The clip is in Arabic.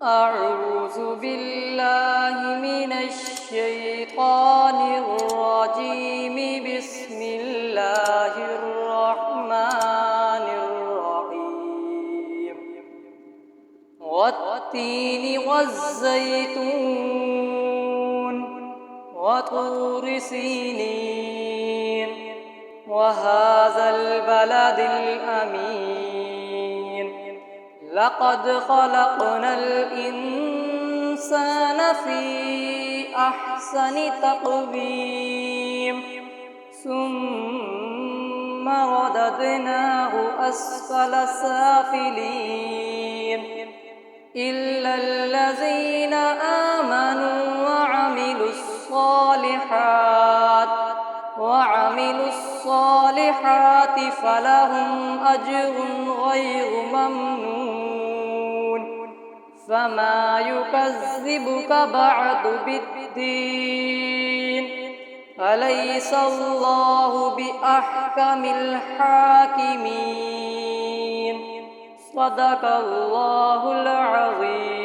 أعوذ بالله من الشيطان الرجيم. بسم الله الرحمن الرحيم. والتين والزيتون وطور سينين وهذا البلد الأمين. لقد خلقنا الإنسان في أحسن تقويم ثم رددناه أسفل سافلين إلا الذين آمنوا وعملوا الصالحات فلهم أجر غير ممنون. فما يكذبك بعد بالدين؟ أليس الله بأحكم الحاكمين؟ صدق الله العظيم.